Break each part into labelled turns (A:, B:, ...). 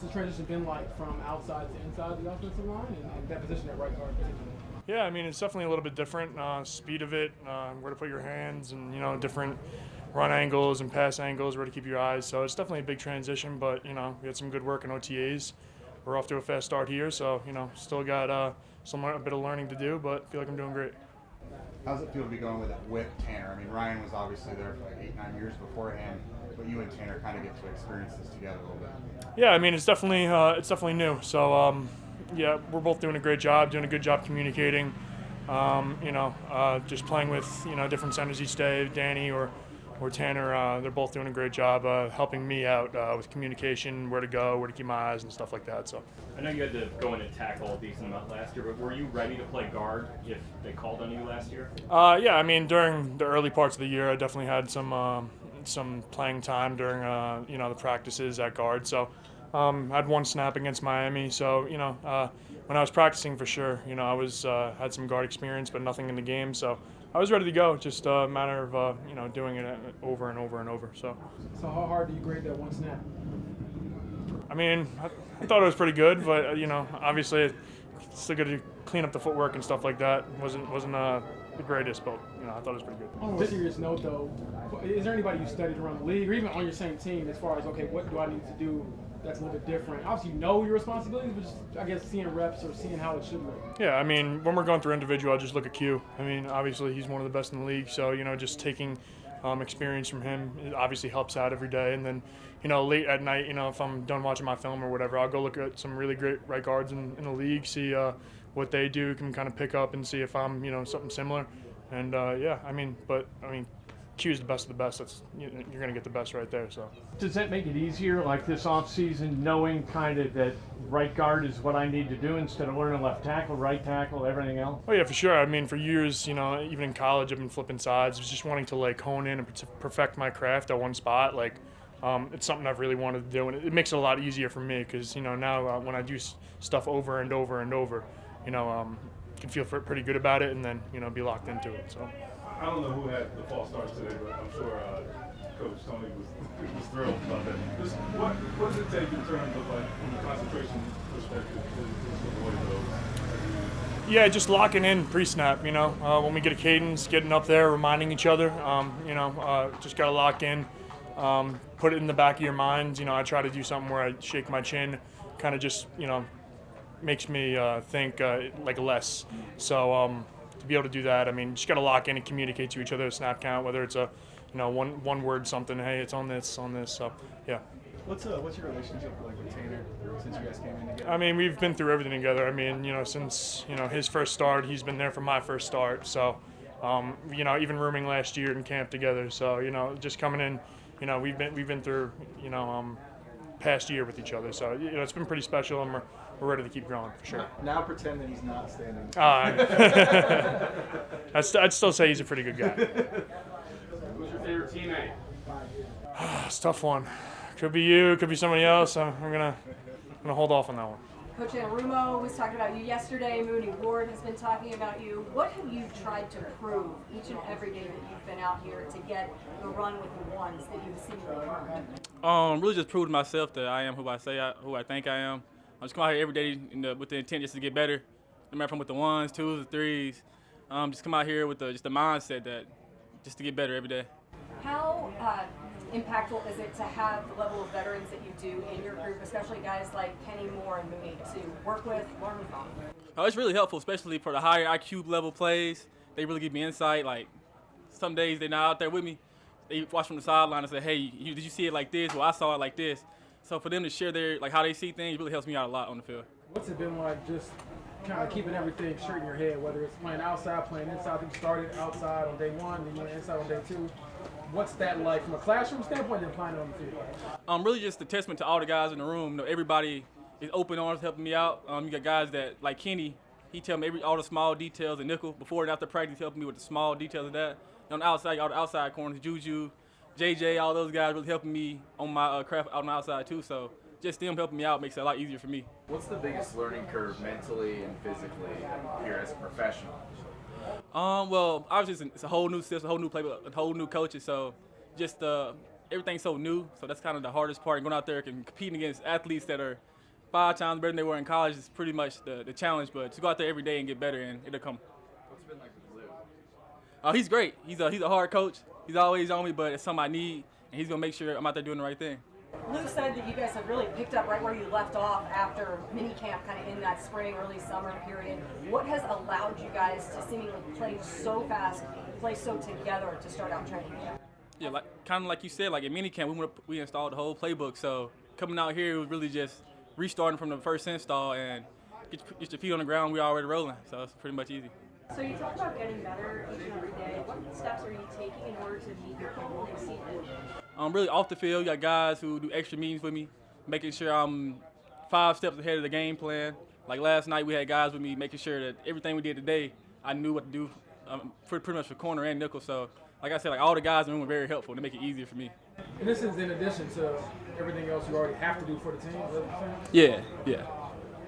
A: the transition been like from outside to inside the offensive line and that position at right guard in particular?
B: Yeah, I mean, it's definitely a little bit different. Speed of it, where to put your hands, and different run angles and pass angles, where to keep your eyes. So it's definitely a big transition. But we had some good work in OTAs. We're off to a fast start here, so still got a bit of learning to do, but feel like I'm doing great.
C: How's it feel to be going with Tanner? I mean, Ryan was obviously there for like 8-9 years beforehand, but you and Tanner kind of get to experience this together a little bit.
B: Yeah, I mean, it's definitely new. So yeah, we're both doing a great job, doing a good job communicating. Just playing with different centers each day, Danny or Tanner. They're both doing a great job helping me out with communication, where to go, where to keep my eyes, and stuff like that. So
D: I know you had to go in and tackle a decent amount last year, but were you ready to play guard if they called on you last year?
B: Yeah, I mean, during the early parts of the year, I definitely had some playing time during the practices at guard. So I had one snap against Miami. So when I was practicing, for sure, I was had some guard experience, but nothing in the game. So I was ready to go. Just a matter of doing it over and over and over. So
A: how hard do you grade that one snap?
B: I mean, I thought it was pretty good, but obviously, still got to clean up the footwork and stuff like that. wasn't the greatest, but I thought it was pretty good.
A: On a serious note, though, is there anybody you studied around the league, or even on your same team, as far as what do I need to do that's a little bit different? Obviously, you know your responsibilities, but just, I guess, seeing reps or seeing how it should look.
B: Yeah, I mean, when we're going through individual, I just look at Q. I mean, obviously, he's one of the best in the league, so, just taking experience from him, it obviously helps out every day. And then, late at night, if I'm done watching my film or whatever, I'll go look at some really great right guards in the league, see what they do, can kind of pick up and see if I'm, something similar. And, yeah, I mean, Q is the best of the best. You're going to get the best right there. So
E: does that make it easier, like this offseason, knowing kind of that right guard is what I need to do instead of learning left tackle, right tackle, everything else?
B: Oh yeah, for sure. I mean, for years, even in college, I've been flipping sides. I was just wanting to hone in and perfect my craft at one spot. It's something I've really wanted to do, and it makes it a lot easier for me because now when I do stuff over and over and over, can feel pretty good about it, and then be locked into it. So.
F: I don't know who had the false starts today, but I'm sure Coach Tony was thrilled about that. Just what does it take in terms of from a concentration perspective to avoid those?
B: Yeah, just locking in pre-snap. When we get a cadence, getting up there, reminding each other. Just gotta lock in, put it in the back of your mind. I try to do something where I shake my chin, kind of just makes me think less. So. To be able to do that, I mean, just got to lock in and communicate to each other a snap count, whether it's a, one word something, hey, it's on this. So, yeah.
G: What's your relationship like with Tanner since you guys came in together?
B: I mean, we've been through everything together. I mean, since his first start, he's been there for my first start. So, even rooming last year in camp together. So, just coming in, we've been through, past year with each other. So, it's been pretty special, and we're ready to keep growing for sure.
G: Now pretend that he's not standing.
B: I'd still say he's a pretty good guy.
F: Who's your favorite teammate?
B: It's a tough one. Could be you. Could be somebody else. I'm gonna hold off on that one.
H: Coach Anarumo was talking about you yesterday. Mooney Ward has been talking about you. What have you tried to prove each and every day that you've been out here to get the run with the ones that you've seemingly earned?
I: Really just prove to myself that I am who I think I am. I just come out here every day with the intent just to get better, no matter from with the ones, twos, or threes. Just come out here with just the mindset that just to get better every day.
H: How impactful is it to have the level of veterans that you do in your group, especially guys like Kenny Moore and Mooney, to work with, learn from?
I: It's really helpful, especially for the higher IQ level plays. They really give me insight. Like some days they're not out there with me. They watch from the sideline and say, hey, did you see it like this? Well, I saw it like this. So for them to share their how they see things really helps me out a lot on the field.
A: What's it been like just kind of keeping everything straight in your head, whether it's playing outside, playing inside? You started outside on day one, then you went inside on day two. What's that like from a classroom standpoint and applying it on the field?
I: Really just a testament to all the guys in the room. Everybody is open arms helping me out. You got guys that, like Kenny, he tell me all the small details, and Nickel, before and after practice, helping me with the small details of that. And on the outside, all the outside corners, Juju, JJ, all those guys really helping me on my craft out on the outside too. So just them helping me out makes it a lot easier for me.
J: What's the biggest learning curve mentally and physically here as a professional?
I: Well, obviously it's a whole new system, a whole new playbook, a whole new coaches. So just everything's so new. So that's kind of the hardest part. Going out there and competing against athletes that are 5 times better than they were in college is pretty much the challenge. But to go out there every day and get better, and it'll come.
J: What's it been like with Lou?
I: Oh, he's great. He's a hard coach. He's always on me, but it's something I need, and he's gonna make sure I'm out there doing the right thing.
H: Luke said that you guys have really picked up right where you left off after minicamp, kind of in that spring, early summer period. What has allowed you guys to seemingly play so fast, play so together to start out training camp?
I: Yeah, kind of like you said, like in minicamp, we installed the whole playbook. So coming out here, it was really just restarting from the first install and get your feet on the ground. We're already rolling, so it's pretty much easy.
H: So you talk about getting better each and every day. What steps are you taking in order to meet your goal this season?
I: Really off the field, you got guys who do extra meetings with me, making sure I'm 5 steps ahead of the game plan. Like last night, we had guys with me making sure that everything we did today, I knew what to do pretty much for corner and nickel. So, like I said, like all the guys in the room were very helpful to make it easier for me.
A: And this is in addition to everything else you already have to do for the team, is that what you're saying?
I: Yeah.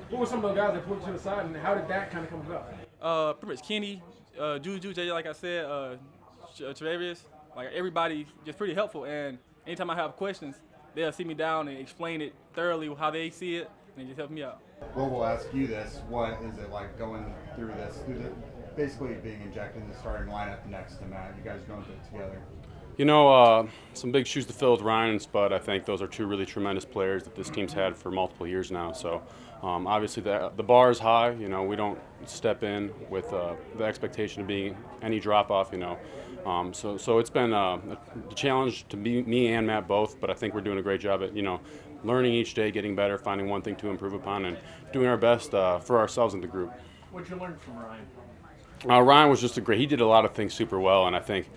A: Who were some of those guys that put you to the side, and how did that kind of come about?
I: Pretty much Kenny, Juju, JJ, like I said, Travis, like everybody just pretty helpful. And anytime I have questions, they'll sit me down and explain it thoroughly how they see it, and just help me out.
C: Well, we'll ask you this. What is it like going through this? Basically being injected in the starting lineup next to Matt. You guys going through it together.
K: You know, some big shoes to fill with Ryan and Spud. I think those are 2 really tremendous players that this team's had for multiple years now. So obviously the bar is high. You know, we don't step in with the expectation of being any drop-off, you know. So it's been a challenge to me and Matt both, but I think we're doing a great job at, you know, learning each day, getting better, finding one thing to improve upon, and doing our best for ourselves and the group.
E: What'd you learn from Ryan?
K: Ryan was just he did a lot of things super well, and I think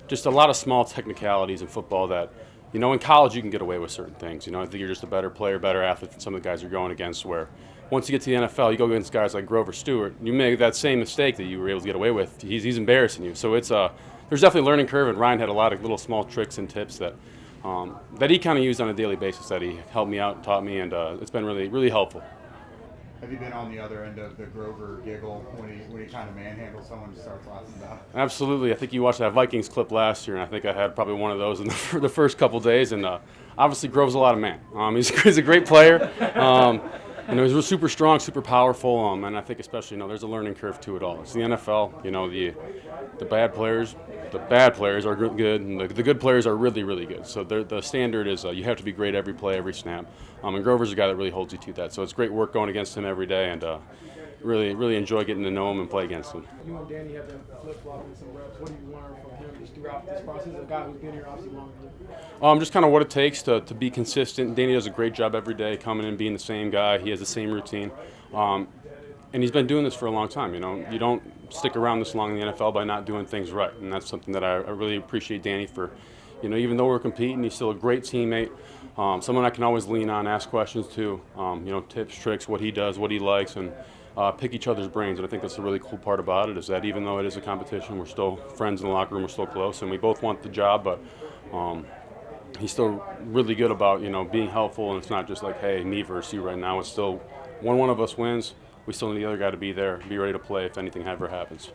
K: just a lot of small technicalities in football that, you know, in college you can get away with certain things. You know, I think you're just a better player, better athlete than some of the guys you're going against, where once you get to the NFL, you go against guys like Grover Stewart, you make that same mistake that you were able to get away with. He's embarrassing you. So it's there's definitely a learning curve, and Ryan had a lot of little small tricks and tips that he kind of used on a daily basis that he helped me out and taught me, and it's been really, really helpful.
C: Have you been on the other end of the Grover giggle when he kind of manhandles someone and starts laughing about it?
K: Absolutely. I think you watched that Vikings clip last year, and I think I had probably one of those in the first couple days. And obviously, Grove's a lot of man. He's a great player. You know, he's super strong, super powerful, and I think especially, you know, there's a learning curve to it all. It's the NFL. You know, the bad players are good, and the good players are really, really good. So the standard is you have to be great every play, every snap. And Grover's a guy that really holds you to that. So it's great work going against him every day, and really, really enjoy getting to know him and play against him.
A: You and Danny have been flip-flopping some reps. What do you learn from him just throughout this process? A guy who's been here obviously longer than you.
K: Just kind of what it takes to be consistent. Danny does a great job every day coming in, being the same guy. He has the same routine. And he's been doing this for a long time. You know, you don't stick around this long in the NFL by not doing things right. And that's something that I really appreciate Danny for. You know, even though we're competing, he's still a great teammate. Someone I can always lean on, ask questions to. You know, tips, tricks, what he does, what he likes, and pick each other's brains. And I think that's the really cool part about it, is that even though it is a competition, we're still friends in the locker room, we're still close, and we both want the job, but he's still really good about, you know, being helpful, and it's not just like, hey, me versus you right now. It's still, when one of us wins, we still need the other guy to be there, be ready to play if anything ever happens.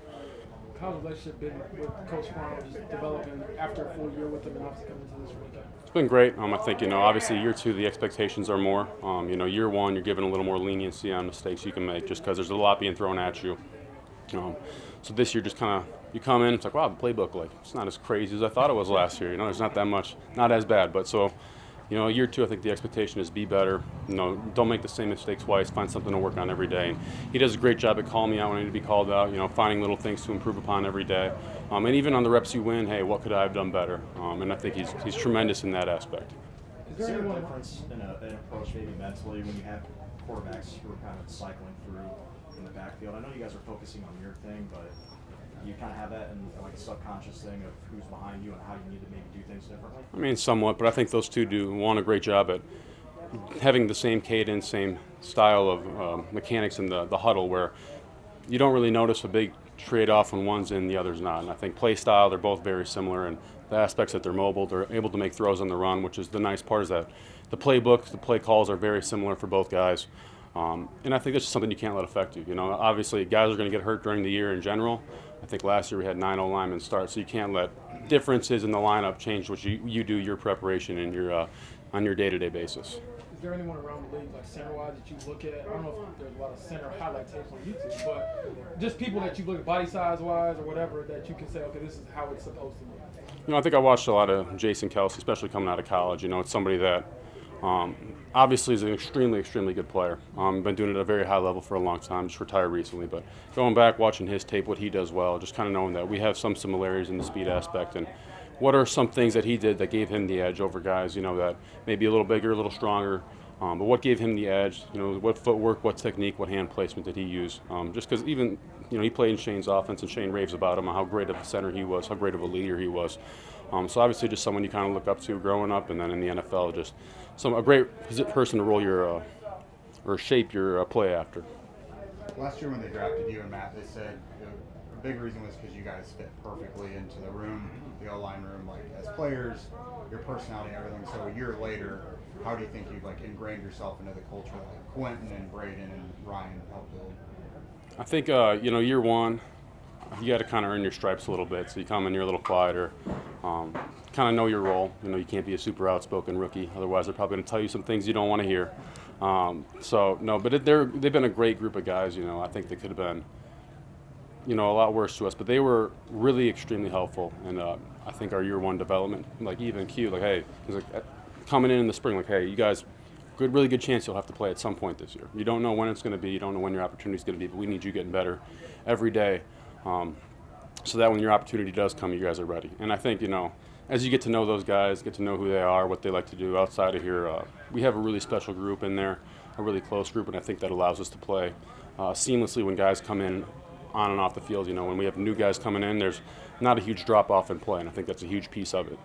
A: How's the relationship been with Coach Brown, just developing after a full year with him and obviously coming into this weekend?
K: It's been great. I think, you know, obviously year 2 the expectations are more. You know, year 1 you're given a little more leniency on mistakes you can make just because there's a lot being thrown at you. So this year just kind of, you come in, it's like, wow, the playbook, like, it's not as crazy as I thought it was last year. You know, there's not that much, not as bad. But so, you know, year 2, I think the expectation is be better. You know, don't make the same mistake twice. Find something to work on every day. And he does a great job at calling me out when I need to be called out. You know, finding little things to improve upon every day. And even on the reps you win, hey, what could I have done better? And I think he's tremendous in that aspect.
L: Is there a difference in an approach maybe mentally when you have quarterbacks who are kind of cycling through in the backfield? I know you guys are focusing on your thing, but you kind of have that in like a subconscious thing of who's behind you and how you need to maybe do things differently?
K: I mean, somewhat, but I think those two do a great job at having the same cadence, same style of mechanics in the huddle, where you don't really notice a big trade-off when one's in, the other's not. And I think play style, they're both very similar, and the aspects that they're mobile, they're able to make throws on the run, which is the nice part, is that the playbooks, the play calls are very similar for both guys. And I think that's just something you can't let affect you. You know, obviously guys are going to get hurt during the year in general. I think last year we had 9 O-linemen start, so you can't let differences in the lineup change what you do your preparation and your on your day-to-day basis.
A: Is Is there anyone around the league, like center-wise, that you look at? I don't know if there's a lot of center highlight tapes on YouTube, but just people that you look at body size-wise or whatever that you can say, okay, this is how it's supposed to look.
K: You know, I think I watched a lot of Jason Kelsey, especially coming out of college. You know, it's somebody that obviously is an extremely, extremely good player. Been doing it at a very high level for a long time, just retired recently. But going back, watching his tape, what he does well, just kind of knowing that we have some similarities in the speed aspect and what are some things that he did that gave him the edge over guys, you know, that maybe a little bigger, a little stronger. But what gave him the edge, you know, what footwork, what technique, what hand placement did he use? Just because even, you know, he played in Shane's offense and Shane raves about him, how great of a center he was, how great of a leader he was. So obviously just someone you kind of look up to growing up, and then in the NFL, just a great person to roll your or shape your play after.
C: Last year when they drafted you and Matt, they said a big reason was because you guys fit perfectly into the room, the O-line room, like as players, your personality, everything. So a year later, how do you think you've like ingrained yourself into the culture like Quentin and Braden and Ryan helped build?
K: I think you know, year one, you got to kind of earn your stripes a little bit. So you come in, you're a little quieter, kind of know your role. You know, you can't be a super outspoken rookie. Otherwise, they're probably going to tell you some things you don't want to hear. So no, but they've been a great group of guys. You know, I think they could have been, you know, a lot worse to us, but they were really extremely helpful. And I think our year one development, like even Q, like, hey, he's like coming in the spring, like, hey, you guys, really good chance you'll have to play at some point this year. You don't know when it's going to be, you don't know when your opportunity is going to be, but we need you getting better every day, so that when your opportunity does come, you guys are ready. And I think, you know, as you get to know those guys, get to know who they are, what they like to do outside of here, we have a really special group in there, a really close group, and I think that allows us to play seamlessly when guys come in on and off the field. You know, when we have new guys coming in, there's not a huge drop-off in play, and I think that's a huge piece of it.